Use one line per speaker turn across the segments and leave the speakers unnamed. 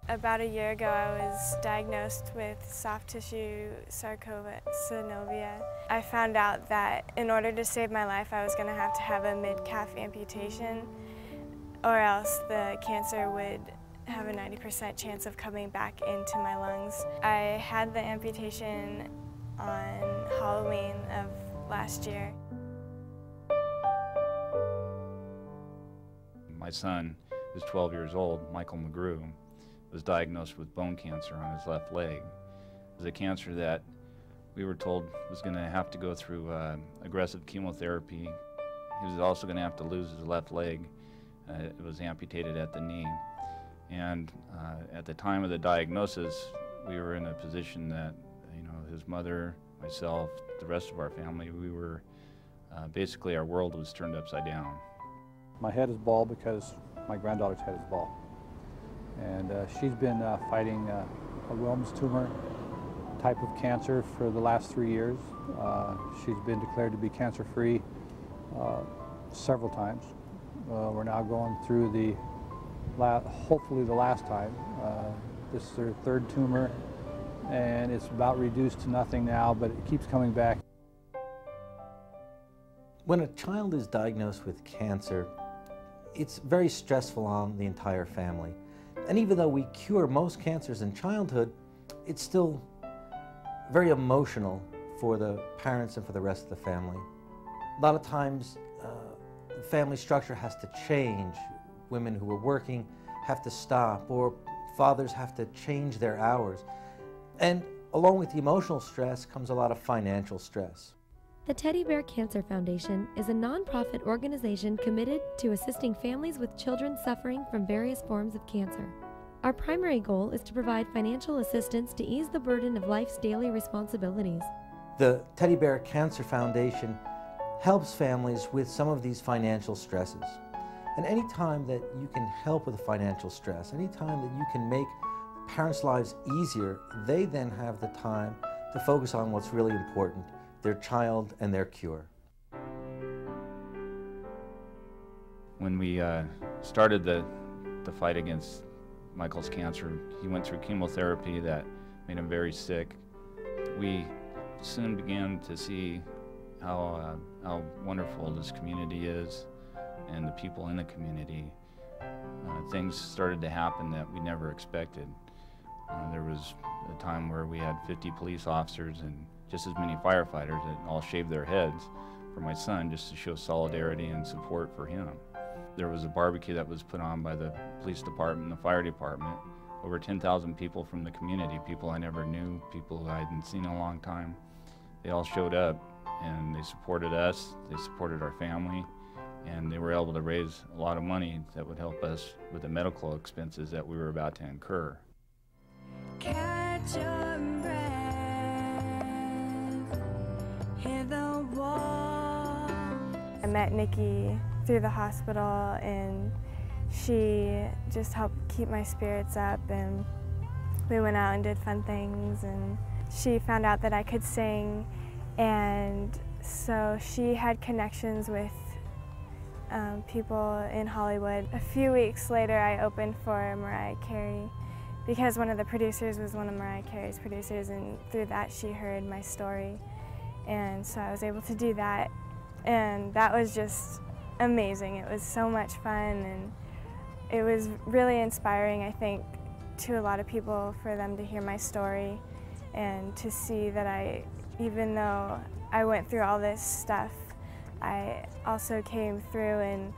About a year ago, I was diagnosed with soft tissue sarcoma synovia. I found out that in order to save my life, I was going to have a mid-calf amputation, or else the cancer would have a 90% chance of coming back into my lungs. I had the amputation on Halloween of last year.
My son, who's 12 years old, Michael McGrew, was diagnosed with bone cancer on his left leg. It was a cancer that we were told was going to have to go through aggressive chemotherapy. He was also going to have to lose his left leg. It was amputated at the knee. And at the time of the diagnosis, we were in a position that, his mother, myself, the rest of our family, we were basically, our world was turned upside down.
My head is bald because my granddaughter's head is bald. And she's been fighting a Wilms tumor type of cancer for the last 3 years. She's been declared to be cancer-free several times. We're now going through hopefully the last time. This is her third tumor, and it's about reduced to nothing now, but it keeps coming back.
When a child is diagnosed with cancer, it's very stressful on the entire family. And even though we cure most cancers in childhood, it's still very emotional for the parents and for the rest of the family. A lot of times, the family structure has to change. Women who are working have to stop, or fathers have to change their hours. And along with the emotional stress comes a lot of financial stress.
The Teddy Bear Cancer Foundation is a nonprofit organization committed to assisting families with children suffering from various forms of cancer. Our primary goal is to provide financial assistance to ease the burden of life's daily responsibilities.
The Teddy Bear Cancer Foundation helps families with some of these financial stresses. And any time that you can help with the financial stress, any time that you can make parents' lives easier, they then have the time to focus on what's really important, their child and their cure.
When we started the fight against Michael's cancer, he went through chemotherapy that made him very sick. We soon began to see how wonderful this community is and the people in the community. Things started to happen that we never expected. There was a time where we had 50 police officers and just as many firefighters that all shaved their heads for my son just to show solidarity and support for him. There was a barbecue that was put on by the police department and the fire department. Over 10,000 people from the community, people I never knew, people who I hadn't seen in a long time. They all showed up and they supported us, they supported our family, and they were able to raise a lot of money that would help us with the medical expenses that we were about to incur.
Catch your breath, hear the wall. I met Nikki through the hospital, and she just helped keep my spirits up, and we went out and did fun things, and she found out that I could sing, and so she had connections with people in Hollywood. A few weeks later, I opened for Mariah Carey because one of the producers was one of Mariah Carey's producers, and through that she heard my story, and so I was able to do that, and that was just amazing. It was so much fun, and it was really inspiring, I think, to a lot of people for them to hear my story and to see that even though I went through all this stuff, I also came through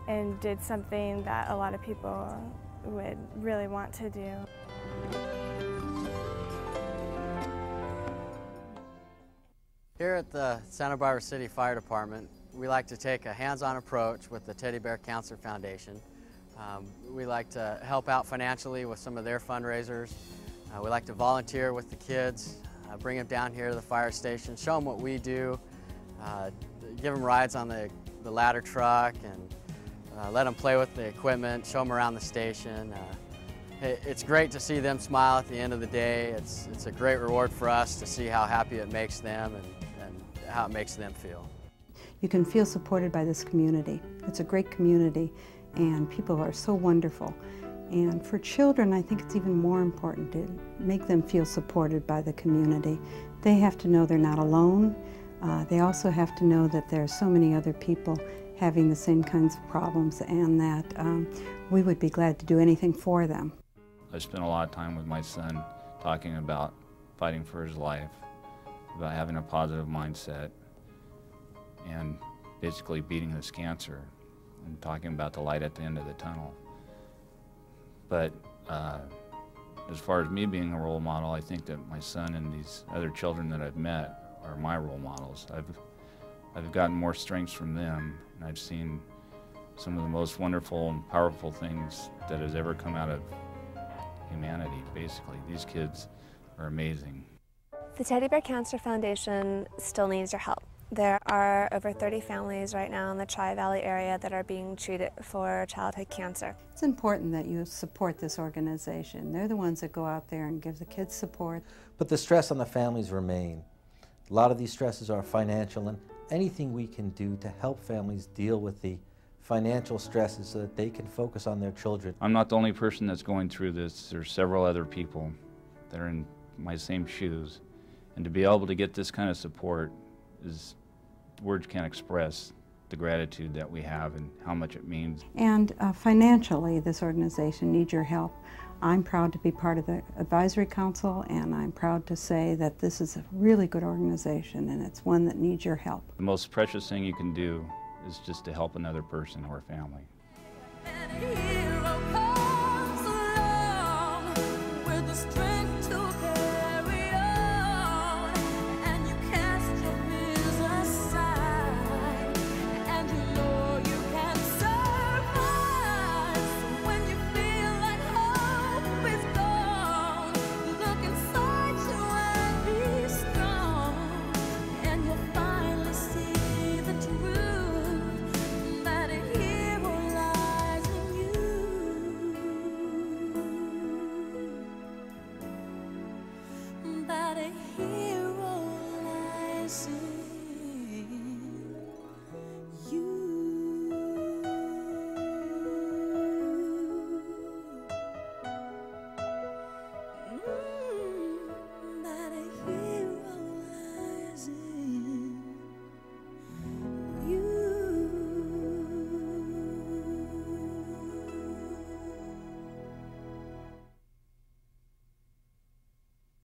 and did something that a lot of people would really want to do.
Here at the Santa Barbara City Fire Department, we like to take a hands-on approach with the Teddy Bear Cancer Foundation. We like to help out financially with some of their fundraisers. We like to volunteer with the kids, bring them down here to the fire station, show them what we do, give them rides on the ladder truck, and let them play with the equipment, show them around the station. It's great to see them smile at the end of the day. It's a great reward for us to see how happy it makes them and how it makes them feel.
You can feel supported by this community. It's a great community, and people are so wonderful. And for children, I think it's even more important to make them feel supported by the community. They have to know they're not alone. They also have to know that there are so many other people having the same kinds of problems, and that we would be glad to do anything for them.
I spent a lot of time with my son talking about fighting for his life, about having a positive mindset, and basically beating this cancer, and talking about the light at the end of the tunnel. But as far as me being a role model, I think that my son and these other children that I've met are my role models. I've gotten more strengths from them, and I've seen some of the most wonderful and powerful things that has ever come out of humanity, basically. These kids are amazing.
The Teddy Bear Cancer Foundation still needs your help. There are over 30 families right now in the Tri-Valley area that are being treated for childhood cancer.
It's important that you support this organization. They're the ones that go out there and give the kids support.
But the stress on the families remain. A lot of these stresses are financial, and anything we can do to help families deal with the financial stresses so that they can focus on their children.
I'm not the only person that's going through this. There's several other people that are in my same shoes. And to be able to get this kind of support is, words can't express the gratitude that we have and how much it means.
And financially, this organization needs your help. I'm proud to be part of the advisory council, and I'm proud to say that this is a really good organization, and it's one that needs your help.
The most precious thing you can do is just to help another person or family.
And a hero comes along with the strength.